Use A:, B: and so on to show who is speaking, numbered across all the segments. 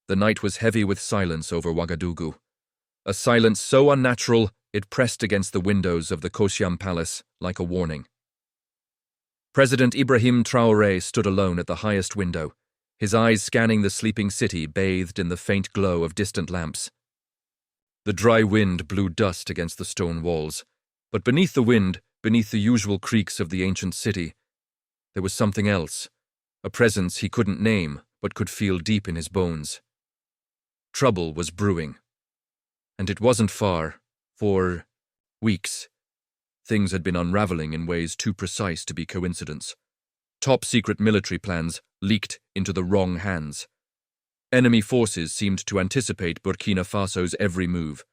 A: The night was heavy with silence over Ouagadougou, a silence so unnatural it pressed against the windows of the Koshiam Palace like a warning. President Ibrahim Traoré stood alone at the highest window, his eyes scanning the sleeping city bathed in the faint glow of distant lamps. The dry wind blew dust against the stone walls, but beneath the wind, beneath the usual creaks of the ancient city, there was something else, a presence he couldn't name but could feel deep in his bones. Trouble was brewing. And it wasn't far. For weeks, things had been unraveling in ways too precise to be coincidence. Top-secret military plans leaked into the wrong hands. Enemy forces seemed to anticipate Burkina Faso's every move.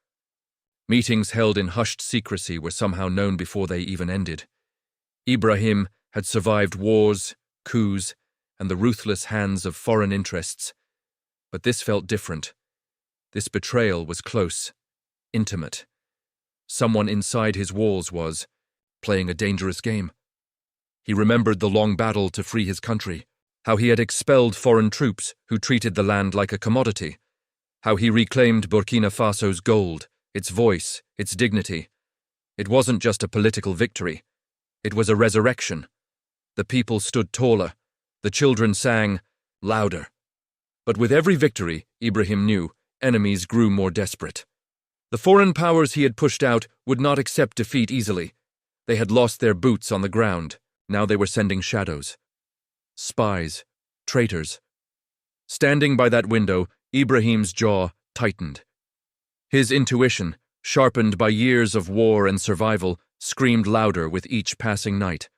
A: Meetings held in hushed secrecy were somehow known before they even ended. Ibrahim had survived wars, coups, and the ruthless hands of foreign interests. But this felt different. This betrayal was close, intimate. Someone inside his walls was playing a dangerous game. He remembered the long battle to free his country, how he had expelled foreign troops who treated the land like a commodity, how he reclaimed Burkina Faso's gold, its voice, its dignity. It wasn't just a political victory. It was a resurrection. The people stood taller. The children sang louder. But with every victory, Ibrahim knew, enemies grew more desperate. The foreign powers he had pushed out would not accept defeat easily. They had lost their boots on the ground. Now they were sending shadows. Spies. Traitors. Standing by that window, Ibrahim's jaw tightened. His intuition, sharpened by years of war and survival, screamed louder with each passing night.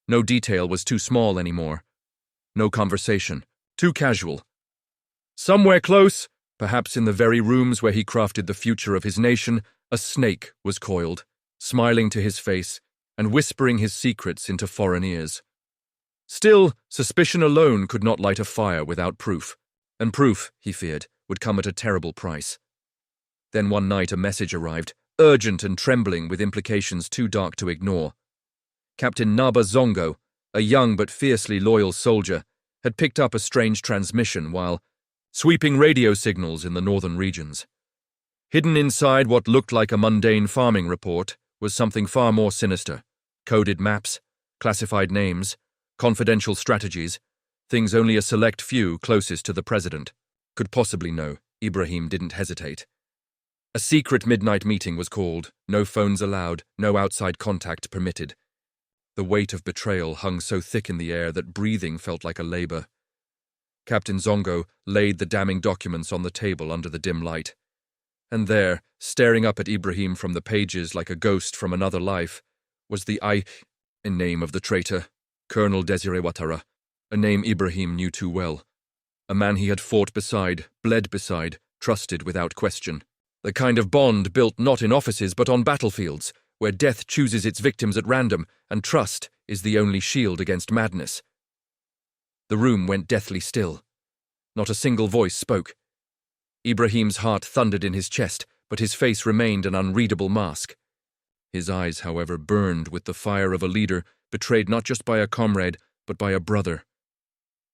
A: No detail was too small anymore. No conversation. Too casual. Somewhere close, perhaps in the very rooms where he crafted the future of his nation, a snake was coiled, smiling to his face and whispering his secrets into foreign ears. Still, suspicion alone could not light a fire without proof, and proof, he feared, would come at a terrible price. Then one night a message arrived, urgent and trembling with implications too dark to ignore. Captain Naba Zongo, a young but fiercely loyal soldier, had picked up a strange transmission while sweeping radio signals in the northern regions. Hidden inside what looked like a mundane farming report was something far more sinister. Coded maps, classified names, confidential strategies, things only a select few closest to the president could possibly know. Ibrahim didn't hesitate. A secret midnight meeting was called, no phones allowed, no outside contact permitted. The weight of betrayal hung so thick in the air that breathing felt like a labor. Captain Zongo laid the damning documents on the table under the dim light. And there, staring up at Ibrahim from the pages like a ghost from another life, was the name of the traitor, Colonel Desiré Ouattara, a name Ibrahim knew too well. A man he had fought beside, bled beside, trusted without question. The kind of bond built not in offices but on battlefields, where death chooses its victims at random and trust is the only shield against madness. The room went deathly still. Not a single voice spoke. Ibrahim's heart thundered in his chest, but his face remained an unreadable mask. His eyes, however, burned with the fire of a leader betrayed not just by a comrade, but by a brother.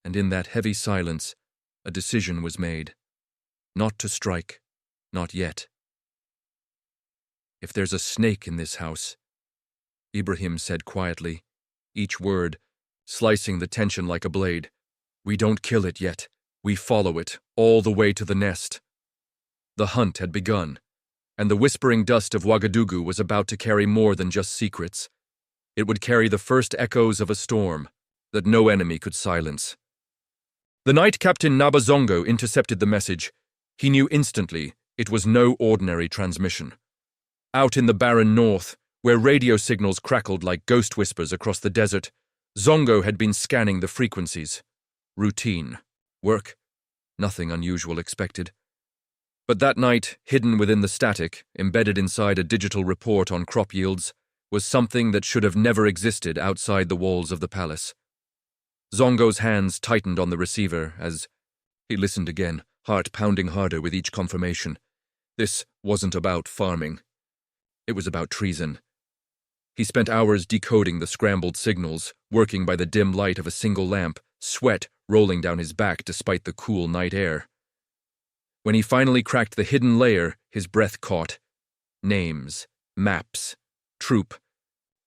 A: And in that heavy silence, a decision was made. Not to strike. Not yet. If there's a snake in this house, Ibrahim said quietly, each word slicing the tension like a blade, we don't kill it yet. We follow it all the way to the nest. The hunt had begun, and the whispering dust of Ouagadougou was about to carry more than just secrets. It would carry the first echoes of a storm that no enemy could silence. The night Captain Naba Zongo intercepted the message, he knew instantly it was no ordinary transmission. Out in the barren north, where radio signals crackled like ghost whispers across the desert, Zongo had been scanning the frequencies. Routine. Work. Nothing unusual expected. But that night, hidden within the static, embedded inside a digital report on crop yields, was something that should have never existed outside the walls of the palace. Zongo's hands tightened on the receiver as he listened again, heart pounding harder with each confirmation. This wasn't about farming. It was about treason. He spent hours decoding the scrambled signals, working by the dim light of a single lamp, sweat rolling down his back despite the cool night air. When he finally cracked the hidden layer, his breath caught. Names, maps, troop,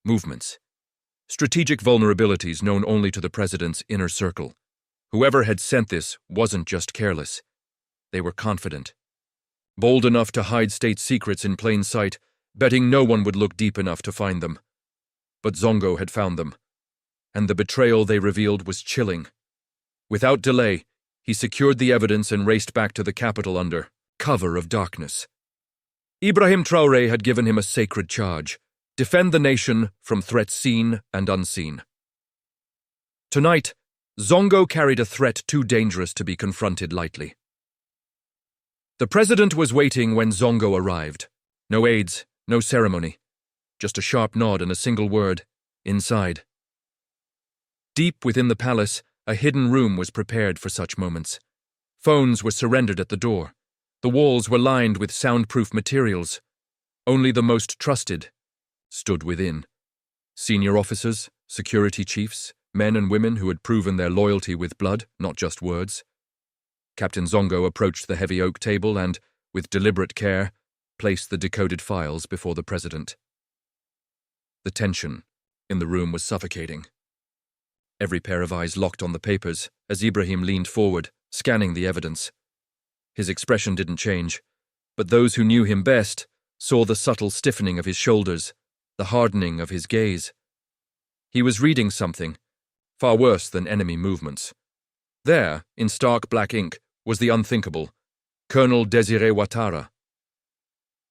A: movements. Strategic vulnerabilities known only to the president's inner circle. Whoever had sent this wasn't just careless. They were confident. Bold enough to hide state secrets in plain sight, betting no one would look deep enough to find them. But Zongo had found them, and the betrayal they revealed was chilling. Without delay, he secured the evidence and raced back to the capital under cover of darkness. Ibrahim Traoré had given him a sacred charge: defend the nation from threats seen and unseen. Tonight, Zongo carried a threat too dangerous to be confronted lightly. The president was waiting when Zongo arrived. No aides, no ceremony. Just a sharp nod and a single word: inside. Deep within the palace, a hidden room was prepared for such moments. Phones were surrendered at the door. The walls were lined with soundproof materials. Only the most trusted stood within. Senior officers, security chiefs, men and women who had proven their loyalty with blood, not just words. Captain Zongo approached the heavy oak table and, with deliberate care, placed the decoded files before the president. The tension in the room was suffocating. Every pair of eyes locked on the papers as Ibrahim leaned forward, scanning the evidence. His expression didn't change, but those who knew him best saw the subtle stiffening of his shoulders, the hardening of his gaze. He was reading something, far worse than enemy movements. There, in stark black ink, was the unthinkable: Colonel Désiré Ouattara.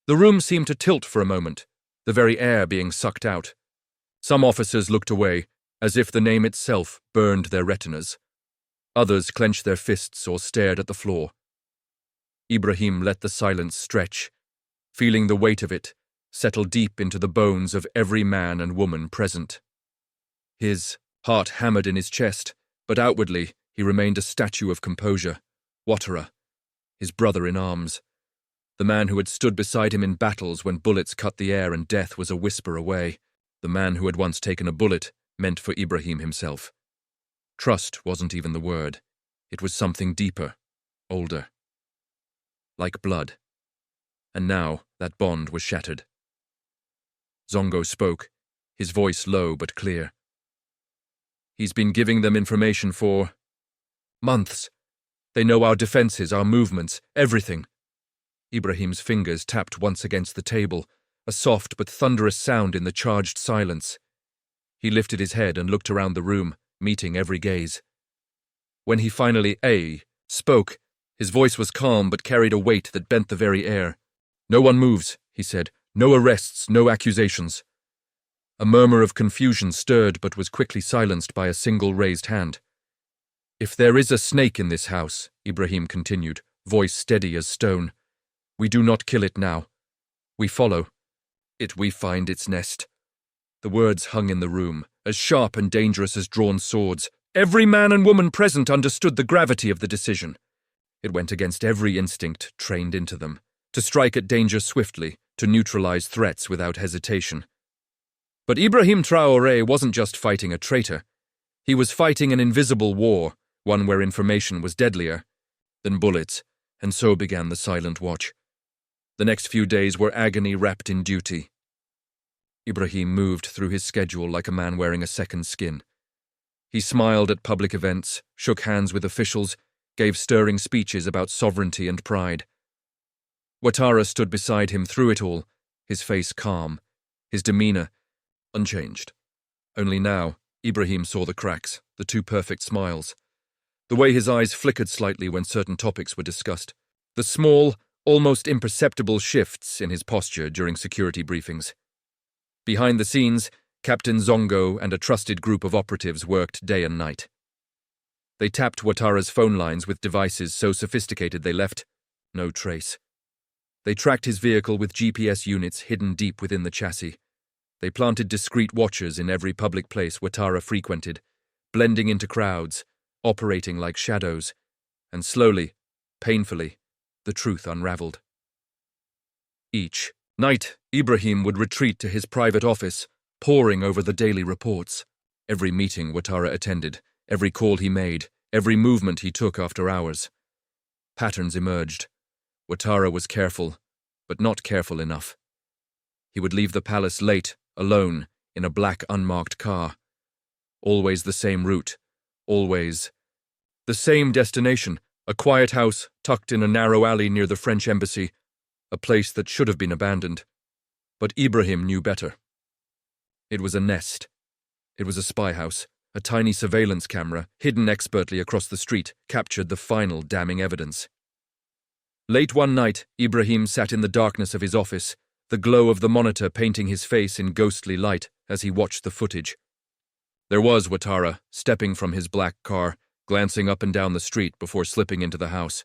A: The room seemed to tilt for a moment, the very air being sucked out. Some officers looked away, as if the name itself burned their retinas. Others clenched their fists or stared at the floor. Ibrahim let the silence stretch, feeling the weight of it settle deep into the bones of every man and woman present. His heart hammered in his chest, but outwardly he remained a statue of composure. Ouattara, his brother in arms, the man who had stood beside him in battles when bullets cut the air and death was a whisper away, the man who had once taken a bullet meant for Ibrahim himself. Trust wasn't even the word. It was something deeper, older. Like blood. And now that bond was shattered. Zongo spoke, his voice low but clear. He's been giving them information for months. They know our defenses, our movements, everything. Ibrahim's fingers tapped once against the table, a soft but thunderous sound in the charged silence. He lifted his head and looked around the room, meeting every gaze. When he finally spoke, his voice was calm but carried a weight that bent the very air. "No one moves," he said. "No arrests, no accusations." A murmur of confusion stirred but was quickly silenced by a single raised hand. "If there is a snake in this house," Ibrahim continued, voice steady as stone, "we do not kill it now. We follow it, we find its nest." The words hung in the room, as sharp and dangerous as drawn swords. Every man and woman present understood the gravity of the decision. It went against every instinct trained into them, to strike at danger swiftly, to neutralize threats without hesitation. But Ibrahim Traoré wasn't just fighting a traitor. He was fighting an invisible war, one where information was deadlier than bullets, and so began the silent watch. The next few days were agony wrapped in duty. Ibrahim moved through his schedule like a man wearing a second skin. He smiled at public events, shook hands with officials, gave stirring speeches about sovereignty and pride. Ouattara stood beside him through it all, his face calm, his demeanor unchanged. Only now, Ibrahim saw the cracks, the too perfect smiles, the way his eyes flickered slightly when certain topics were discussed, the small, almost imperceptible shifts in his posture during security briefings. Behind the scenes, Captain Zongo and a trusted group of operatives worked day and night. They tapped Ouattara's phone lines with devices so sophisticated they left no trace. They tracked his vehicle with GPS units hidden deep within the chassis. They planted discreet watchers in every public place Ouattara frequented, blending into crowds, operating like shadows, and slowly, painfully, the truth unraveled. Each night, Ibrahim would retreat to his private office, poring over the daily reports. Every meeting Ouattara attended, every call he made, every movement he took after hours. Patterns emerged. Ouattara was careful, but not careful enough. He would leave the palace late, alone, in a black unmarked car. Always the same route, always the same destination, a quiet house tucked in a narrow alley near the French embassy, a place that should have been abandoned. But Ibrahim knew better. It was a nest. It was a spy house. A tiny surveillance camera, hidden expertly across the street, captured the final damning evidence. Late one night, Ibrahim sat in the darkness of his office, the glow of the monitor painting his face in ghostly light as he watched the footage. There was Ouattara, stepping from his black car, glancing up and down the street before slipping into the house.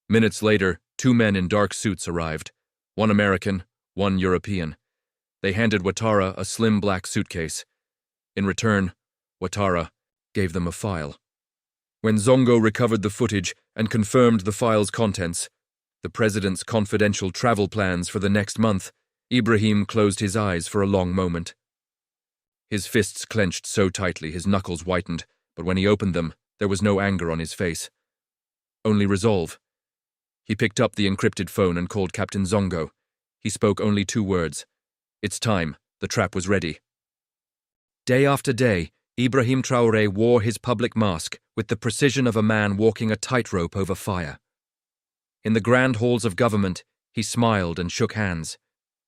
A: Minutes later, two men in dark suits arrived, one American, one European. They handed Ouattara a slim black suitcase. In return, Ouattara gave them a file. When Zongo recovered the footage and confirmed the file's contents, the president's confidential travel plans for the next month, Ibrahim closed his eyes for a long moment. His fists clenched so tightly his knuckles whitened, but when he opened them, there was no anger on his face. Only resolve. He picked up the encrypted phone and called Captain Zongo. He spoke only 2 words. It's time. The trap was ready. Day after day, Ibrahim Traoré wore his public mask with the precision of a man walking a tightrope over fire. In the grand halls of government, he smiled and shook hands.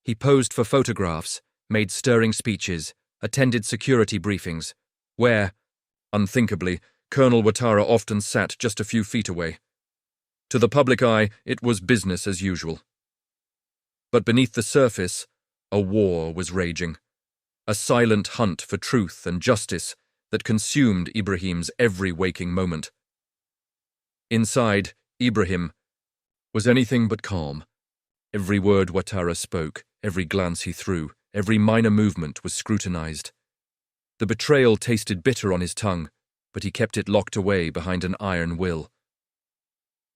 A: He posed for photographs, made stirring speeches, attended security briefings, where, unthinkably, Colonel Ouattara often sat just a few feet away. To the public eye, it was business as usual. But beneath the surface, a war was raging. A silent hunt for truth and justice that consumed Ibrahim's every waking moment. Inside, Ibrahim was anything but calm. Every word Ouattara spoke, every glance he threw, every minor movement was scrutinized. The betrayal tasted bitter on his tongue, but he kept it locked away behind an iron will.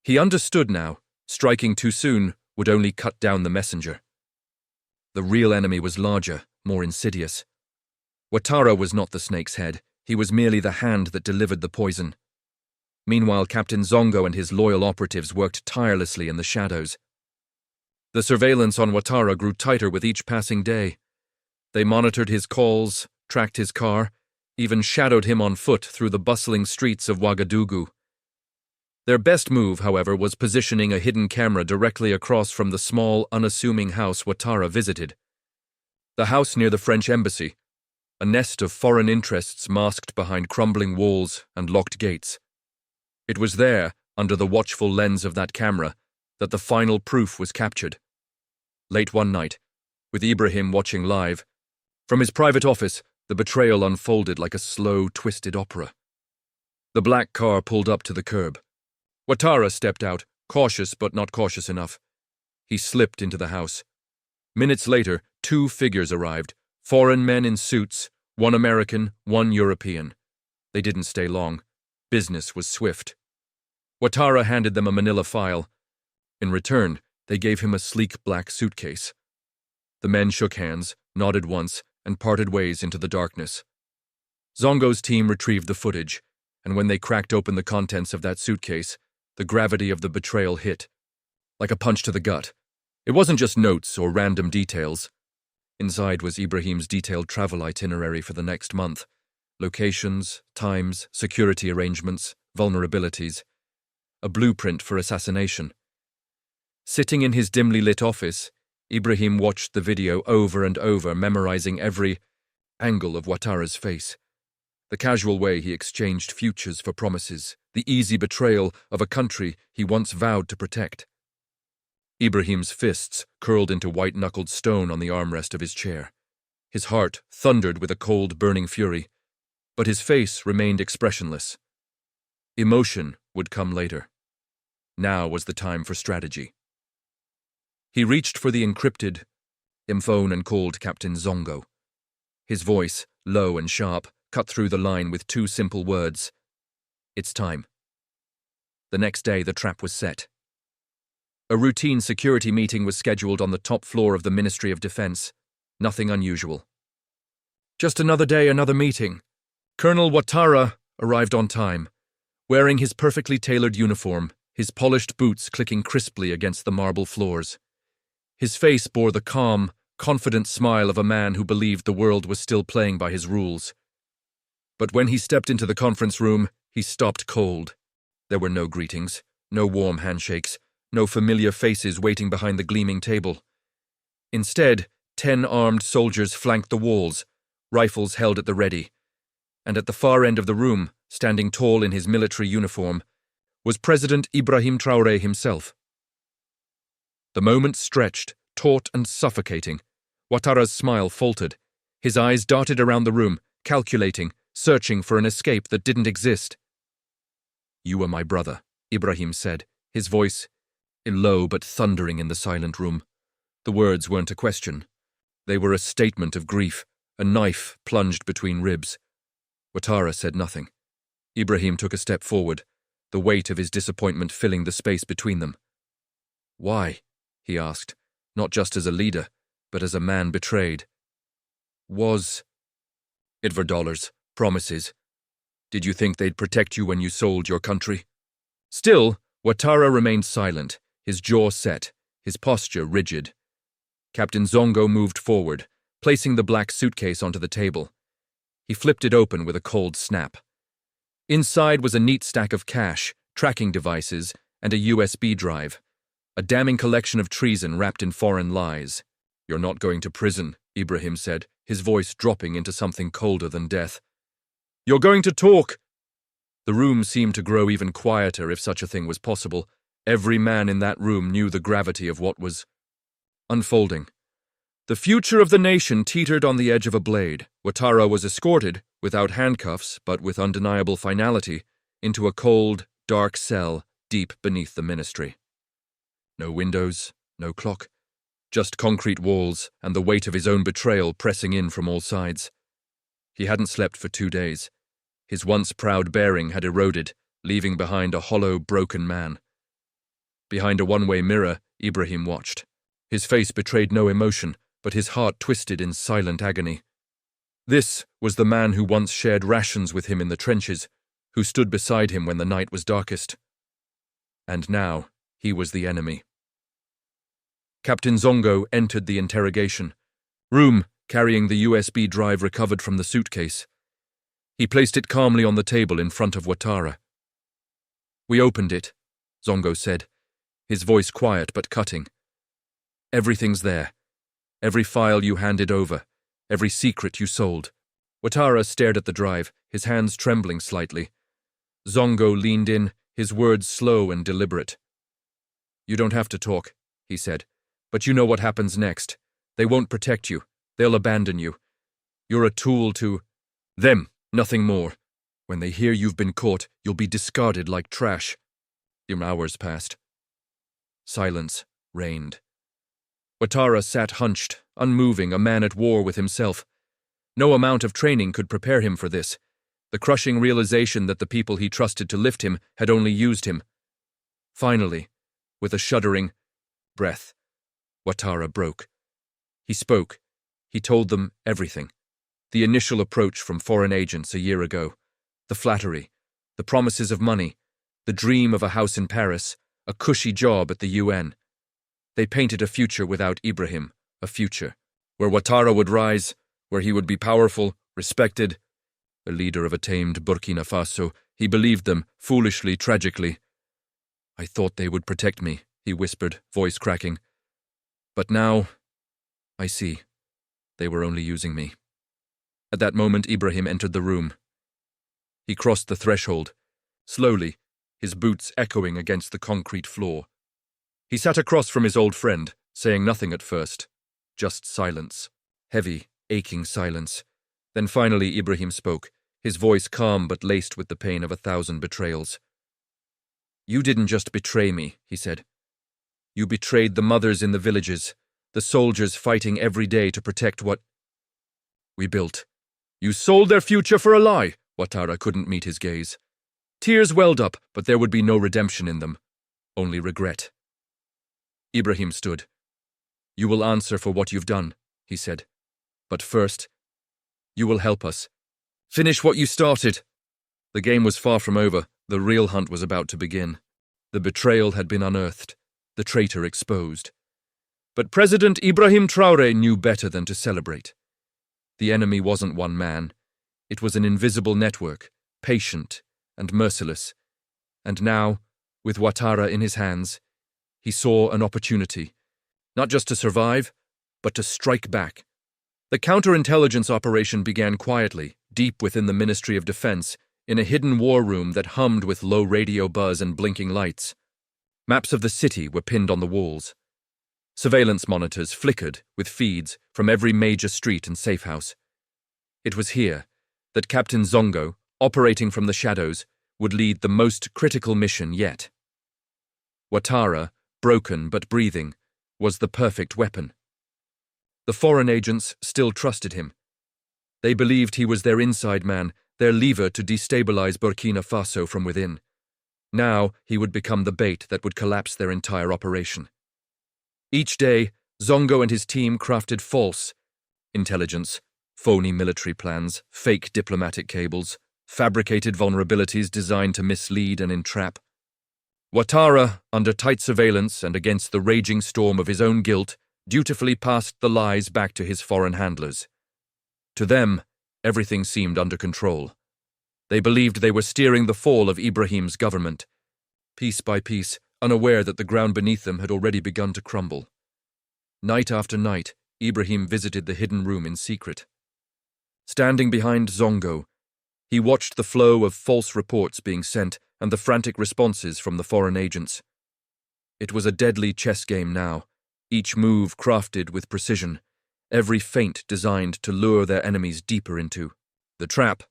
A: He understood now, striking too soon would only cut down the messenger. The real enemy was larger, more insidious. Ouattara was not the snake's head, he was merely the hand that delivered the poison. Meanwhile, Captain Zongo and his loyal operatives worked tirelessly in the shadows. The surveillance on Ouattara grew tighter with each passing day. They monitored his calls, tracked his car, even shadowed him on foot through the bustling streets of Ouagadougou. Their best move, however, was positioning a hidden camera directly across from the small, unassuming house Ouattara visited. The house near the French embassy, a nest of foreign interests masked behind crumbling walls and locked gates. It was there, under the watchful lens of that camera, that the final proof was captured. Late one night, with Ibrahim watching live, from his private office, the betrayal unfolded like a slow, twisted opera. The black car pulled up to the curb. Ouattara stepped out, cautious but not cautious enough. He slipped into the house. Minutes later, 2 figures arrived, foreign men in suits, one American, one European. They didn't stay long. Business was swift. Ouattara handed them a manila file. In return, they gave him a sleek black suitcase. The men shook hands, nodded once, and parted ways into the darkness. Zongo's team retrieved the footage, and when they cracked open the contents of that suitcase, the gravity of the betrayal hit, like a punch to the gut. It wasn't just notes or random details. Inside was Ibrahim's detailed travel itinerary for the next month. Locations, times, security arrangements, vulnerabilities. A blueprint for assassination. Sitting in his dimly lit office, Ibrahim watched the video over and over, memorizing every angle of Ouattara's face. The casual way he exchanged futures for promises, the easy betrayal of a country he once vowed to protect. Ibrahim's fists curled into white-knuckled stone on the armrest of his chair. His heart thundered with a cold, burning fury, but his face remained expressionless. Emotion would come later. Now was the time for strategy. He reached for the encrypted phone and called Captain Zongo. His voice, low and sharp, cut through the line with 2 simple words. It's time. The next day, the trap was set. A routine security meeting was scheduled on the top floor of the Ministry of Defense. Nothing unusual. Just another day, another meeting. Colonel Ouattara arrived on time, wearing his perfectly tailored uniform, his polished boots clicking crisply against the marble floors. His face bore the calm, confident smile of a man who believed the world was still playing by his rules. But when he stepped into the conference room, he stopped cold. There were no greetings, no warm handshakes, no familiar faces waiting behind the gleaming table. Instead, 10 armed soldiers flanked the walls, rifles held at the ready. And at the far end of the room, standing tall in his military uniform, was President Ibrahim Traoré himself. The moment stretched, taut and suffocating. Ouattara's smile faltered. His eyes darted around the room, calculating, searching for an escape that didn't exist. "You are my brother," Ibrahim said, his voice low but thundering in the silent room. The words weren't a question. They were a statement of grief, a knife plunged between ribs. Ouattara said nothing. Ibrahim took a step forward, the weight of his disappointment filling the space between them. "Why?" he asked, not just as a leader, but as a man betrayed. It were dollars, promises. Did you think they'd protect you when you sold your country?" Still, Ouattara remained silent, his jaw set, his posture rigid. Captain Zongo moved forward, placing the black suitcase onto the table. He flipped it open with a cold snap. Inside was a neat stack of cash, tracking devices, and a USB drive. A damning collection of treason wrapped in foreign lies. "You're not going to prison," Ibrahim said, his voice dropping into something colder than death. "You're going to talk!" The room seemed to grow even quieter if such a thing was possible. Every man in that room knew the gravity of what was unfolding. The future of the nation teetered on the edge of a blade. Ouattara was escorted, without handcuffs but with undeniable finality, into a cold, dark cell deep beneath the ministry. No windows, no clock, just concrete walls and the weight of his own betrayal pressing in from all sides. He hadn't slept for 2 days. His once proud bearing had eroded, leaving behind a hollow, broken man. Behind a one-way mirror, Ibrahim watched. His face betrayed no emotion, but his heart twisted in silent agony. This was the man who once shared rations with him in the trenches, who stood beside him when the night was darkest. And now, he was the enemy. Captain Zongo entered the interrogation room, carrying the USB drive recovered from the suitcase. He placed it calmly on the table in front of Ouattara. "We opened it," Zongo said, his voice quiet but cutting. "Everything's there. Every file you handed over, every secret you sold." Ouattara stared at the drive, his hands trembling slightly. Zongo leaned in, his words slow and deliberate. "You don't have to talk," he said, "but you know what happens next. They won't protect you. They'll abandon you. You're a tool to them, nothing more. When they hear you've been caught, you'll be discarded like trash." Hours passed. Silence reigned. Ouattara sat hunched, unmoving, a man at war with himself. No amount of training could prepare him for this. The crushing realization that the people he trusted to lift him had only used him. Finally, with a shuddering breath, Ouattara broke. He spoke. He told them everything. The initial approach from foreign agents a year ago. The flattery. The promises of money. The dream of a house in Paris. A cushy job at the UN. They painted a future without Ibrahim. A future where Ouattara would rise, where he would be powerful, respected. The leader of a tamed Burkina Faso, he believed them, foolishly, tragically. "I thought they would protect me," he whispered, voice cracking. "But now, I see. They were only using me." At that moment, Ibrahim entered the room. He crossed the threshold, slowly, his boots echoing against the concrete floor. He sat across from his old friend, saying nothing at first, just silence, heavy, aching silence. Then finally Ibrahim spoke, his voice calm but laced with the pain of 1,000 betrayals. "You didn't just betray me," he said. "You betrayed the mothers in the villages, the soldiers fighting every day to protect what we built. You sold their future for a lie." Ouattara couldn't meet his gaze. Tears welled up, but there would be no redemption in them, only regret. Ibrahim stood. "You will answer for what you've done," he said. "But first, you will help us. Finish what you started." The game was far from over. The real hunt was about to begin. The betrayal had been unearthed, the traitor exposed. But President Ibrahim Traoré knew better than to celebrate. The enemy wasn't one man. It was an invisible network, patient and merciless. And now, with Ouattara in his hands, he saw an opportunity, not just to survive, but to strike back. The counterintelligence operation began quietly, deep within the Ministry of Defense, in a hidden war room that hummed with low radio buzz and blinking lights. Maps of the city were pinned on the walls. Surveillance monitors flickered with feeds from every major street and safe house. It was here that Captain Zongo, operating from the shadows, would lead the most critical mission yet. Ouattara, broken but breathing, was the perfect weapon. The foreign agents still trusted him. They believed he was their inside man, their lever to destabilize Burkina Faso from within. Now he would become the bait that would collapse their entire operation. Each day, Zongo and his team crafted false intelligence, phony military plans, fake diplomatic cables, fabricated vulnerabilities designed to mislead and entrap. Ouattara, under tight surveillance and against the raging storm of his own guilt, dutifully passed the lies back to his foreign handlers. To them, everything seemed under control. They believed they were steering the fall of Ibrahim's government, piece by piece, unaware that the ground beneath them had already begun to crumble. Night after night, Ibrahim visited the hidden room in secret. Standing behind Zongo, he watched the flow of false reports being sent and the frantic responses from the foreign agents. It was a deadly chess game now, each move crafted with precision, every feint designed to lure their enemies deeper into the trap.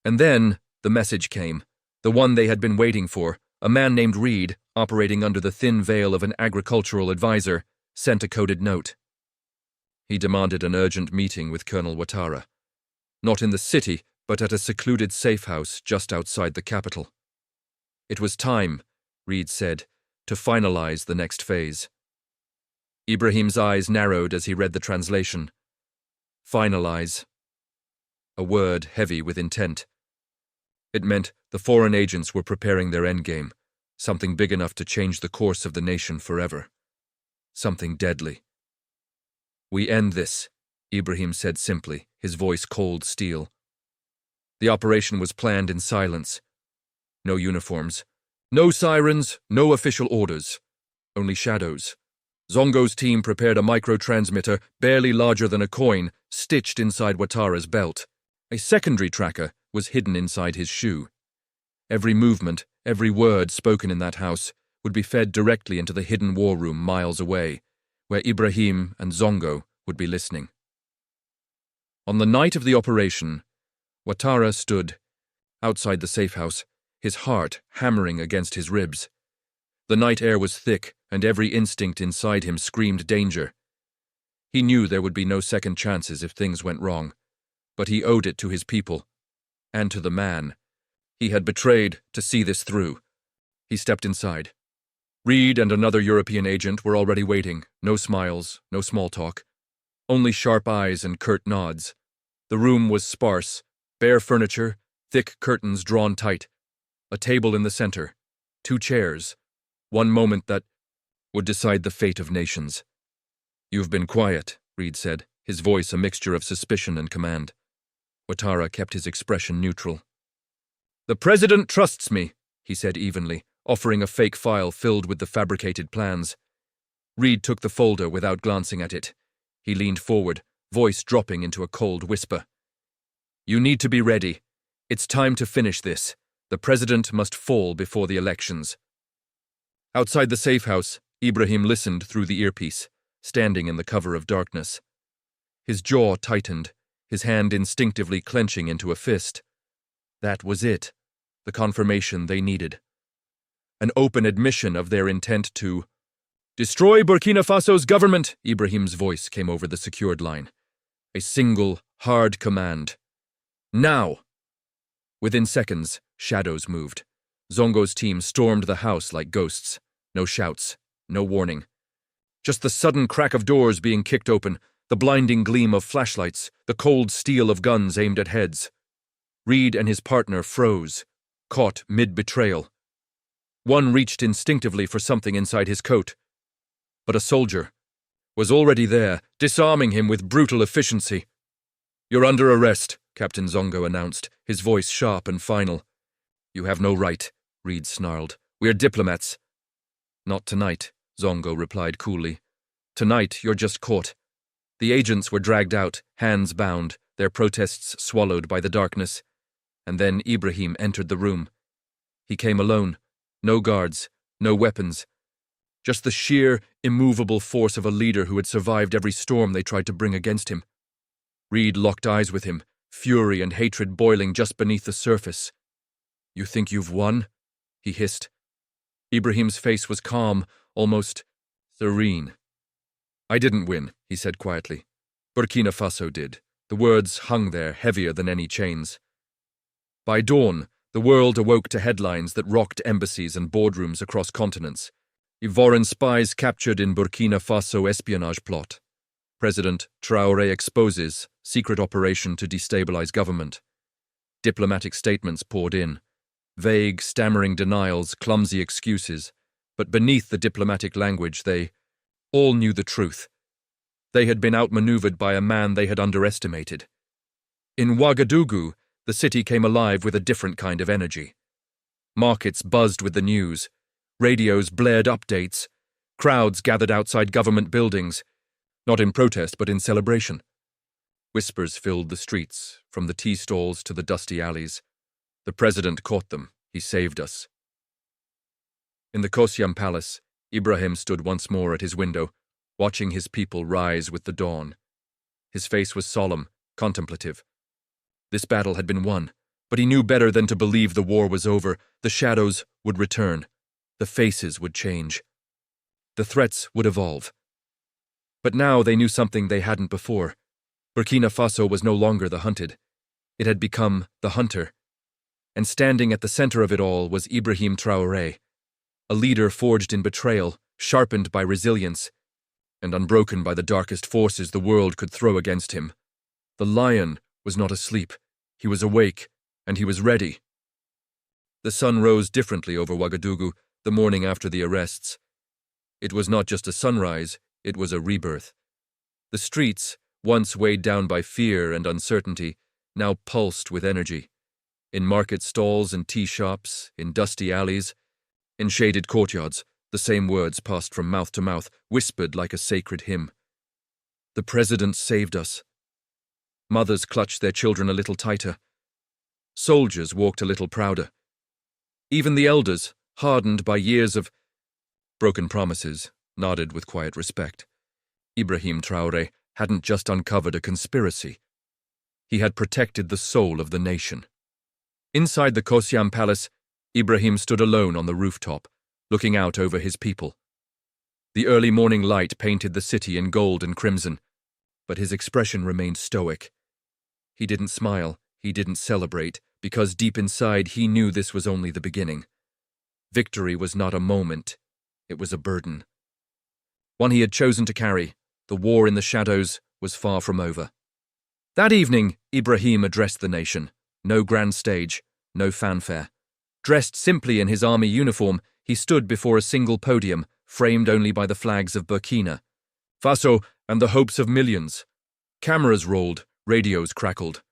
A: And then the message came, the one they had been waiting for. A man named Reed, operating under the thin veil of an agricultural advisor, sent a coded note. He demanded an urgent meeting with Colonel Ouattara, not in the city, but at a secluded safe house just outside the capital. It was time, Reed said, to finalize the next phase. Ibrahim's eyes narrowed as he read the translation. Finalize. A word heavy with intent. It meant the foreign agents were preparing their endgame, something big enough to change the course of the nation forever. Something deadly. We end this, Ibrahim said simply, his voice cold steel. The operation was planned in silence. No uniforms, no sirens, no official orders, only shadows. Zongo's team prepared a micro-transmitter barely larger than a coin, stitched inside Ouattara's belt. A secondary tracker was hidden inside his shoe. Every movement, every word spoken in that house would be fed directly into the hidden war room miles away, where Ibrahim and Zongo would be listening. On the night of the operation, Ouattara stood outside the safe house, his heart hammering against his ribs. The night air was thick, and every instinct inside him screamed danger. He knew there would be no second chances if things went wrong, but he owed it to his people, and to the man he had betrayed to see this through. He stepped inside. Reed and another European agent were already waiting, no smiles, no small talk, only sharp eyes and curt nods. The room was sparse, bare furniture, thick curtains drawn tight, a table in the center, 2 chairs, one moment that would decide the fate of nations. You've been quiet, Reed said, his voice a mixture of suspicion and command. Ouattara kept his expression neutral. The president trusts me, he said evenly, offering a fake file filled with the fabricated plans. Reed took the folder without glancing at it. He leaned forward, voice dropping into a cold whisper. You need to be ready. It's time to finish this. The president must fall before the elections. Outside the safe house, Ibrahim listened through the earpiece, standing in the cover of darkness. His jaw tightened, his hand instinctively clenching into a fist. That was it, the confirmation they needed. An open admission of their intent to destroy Burkina Faso's government, Ibrahim's voice came over the secured line. A single, hard command. Now! Within seconds, shadows moved. Zongo's team stormed the house like ghosts. No shouts, no warning. Just the sudden crack of doors being kicked open, the blinding gleam of flashlights, the cold steel of guns aimed at heads. Reed and his partner froze, caught mid-betrayal. One reached instinctively for something inside his coat. But a soldier was already there, disarming him with brutal efficiency. "You're under arrest," Captain Zongo announced, his voice sharp and final. "You have no right," Reed snarled. "We're diplomats." "Not tonight," Zongo replied coolly. "Tonight, you're just caught." The agents were dragged out, hands bound, their protests swallowed by the darkness. And then Ibrahim entered the room. He came alone. No guards, no weapons. Just the sheer, immovable force of a leader who had survived every storm they tried to bring against him. Reed locked eyes with him, fury and hatred boiling just beneath the surface. "You think you've won?" he hissed. Ibrahim's face was calm, almost serene. "I didn't win," he said quietly. "Burkina Faso did." The words hung there, heavier than any chains. By dawn, the world awoke to headlines that rocked embassies and boardrooms across continents. Ivorian spies captured in Burkina Faso espionage plot. President Traoré exposes secret operation to destabilize government. Diplomatic statements poured in. Vague, stammering denials, clumsy excuses. But beneath the diplomatic language, they all knew the truth. They had been outmaneuvered by a man they had underestimated. In Ouagadougou, the city came alive with a different kind of energy. Markets buzzed with the news. Radios blared updates. Crowds gathered outside government buildings, not in protest but in celebration. Whispers filled the streets, from the tea stalls to the dusty alleys. The president caught them. He saved us. In the Kosiam Palace, Ibrahim stood once more at his window, watching his people rise with the dawn. His face was solemn, contemplative. This battle had been won, but he knew better than to believe the war was over. The shadows would return. The faces would change. The threats would evolve. But now they knew something they hadn't before. Burkina Faso was no longer the hunted. It had become the hunter. And standing at the center of it all was Ibrahim Traoré, a leader forged in betrayal, sharpened by resilience, and unbroken by the darkest forces the world could throw against him. The lion was not asleep. He was awake, and he was ready. The sun rose differently over Ouagadougou the morning after the arrests. It was not just a sunrise, it was a rebirth. The streets, once weighed down by fear and uncertainty, now pulsed with energy. In market stalls and tea shops, in dusty alleys, in shaded courtyards, the same words passed from mouth to mouth, whispered like a sacred hymn. "The president saved us." Mothers clutched their children a little tighter. Soldiers walked a little prouder. Even the elders, hardened by years of broken promises, nodded with quiet respect. Ibrahim Traoré hadn't just uncovered a conspiracy. He had protected the soul of the nation. Inside the Kosiam Palace, Ibrahim stood alone on the rooftop, looking out over his people. The early morning light painted the city in gold and crimson, but his expression remained stoic. He didn't smile, he didn't celebrate, because deep inside he knew this was only the beginning. Victory was not a moment, it was a burden. One he had chosen to carry. The war in the shadows was far from over. That evening, Ibrahim addressed the nation. No grand stage, no fanfare. Dressed simply in his army uniform, he stood before a single podium, framed only by the flags of Burkina Faso and the hopes of millions. Cameras rolled, radios crackled.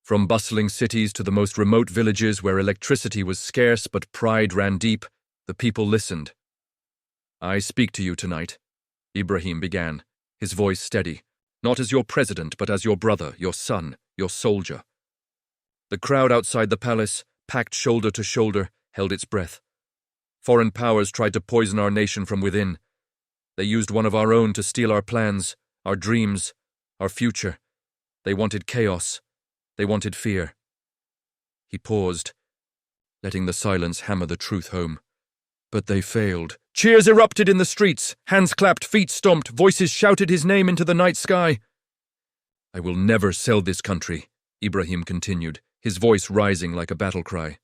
A: From bustling cities to the most remote villages where electricity was scarce but pride ran deep, the people listened. "I speak to you tonight," Ibrahim began, his voice steady, "not as your president but as your brother, your son, your soldier." The crowd outside the palace, packed shoulder to shoulder, held its breath. Foreign powers tried to poison our nation from within. They used one of our own to steal our plans, our dreams, our future. They wanted chaos. They wanted fear. He paused, letting the silence hammer the truth home. But they failed. Cheers erupted in the streets. Hands clapped, feet stomped, voices shouted his name into the night sky. "I will never sell this country," Ibrahim continued, his voice rising like a battle cry.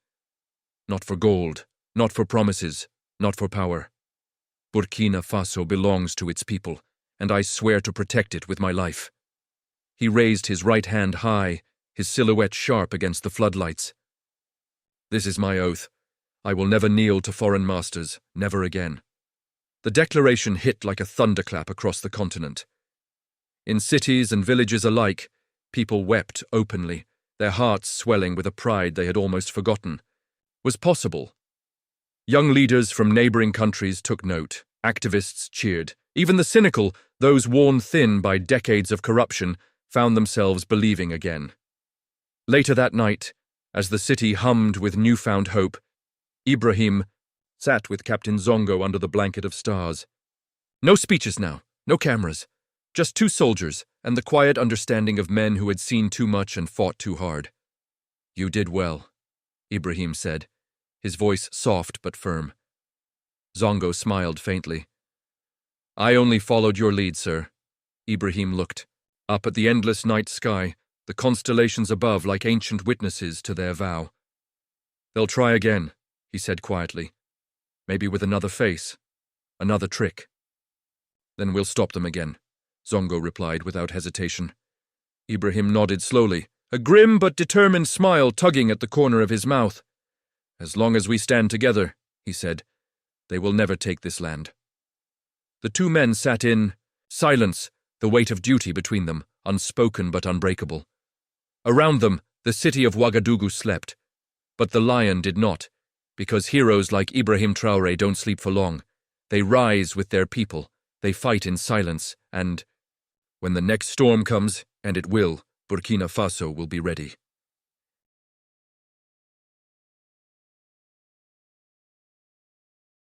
A: "Not for gold, not for promises, not for power. Burkina Faso belongs to its people, and I swear to protect it with my life." He raised his right hand high, his silhouette sharp against the floodlights. "This is my oath. I will never kneel to foreign masters, never again. The declaration hit like a thunderclap across the continent. In cities and villages alike, people wept openly, their hearts swelling with a pride they had almost forgotten was possible. Young leaders from neighboring countries took note, activists cheered. Even the cynical, those worn thin by decades of corruption, found themselves believing again. Later that night, as the city hummed with newfound hope, Ibrahim sat with Captain Zongo under the blanket of stars. No speeches now, no cameras, just two soldiers and the quiet understanding of men who had seen too much and fought too hard. You did well, Ibrahim said, his voice soft but firm. Zongo smiled faintly. I only followed your lead, sir. Ibrahim looked. Up at the endless night sky, the constellations above like ancient witnesses to their vow. They'll try again, he said quietly. Maybe with another face, another trick. Then we'll stop them again, Zongo replied without hesitation. Ibrahim nodded slowly, a grim but determined smile tugging at the corner of his mouth. As long as we stand together, he said, they will never take this land. The two men sat in silence, the weight of duty between them, unspoken but unbreakable. Around them, the city of Ouagadougou slept. But the lion did not, because heroes like Ibrahim Traoré don't sleep for long. They rise with their people, they fight in silence, and when the next storm comes, and it will, Burkina Faso will be ready.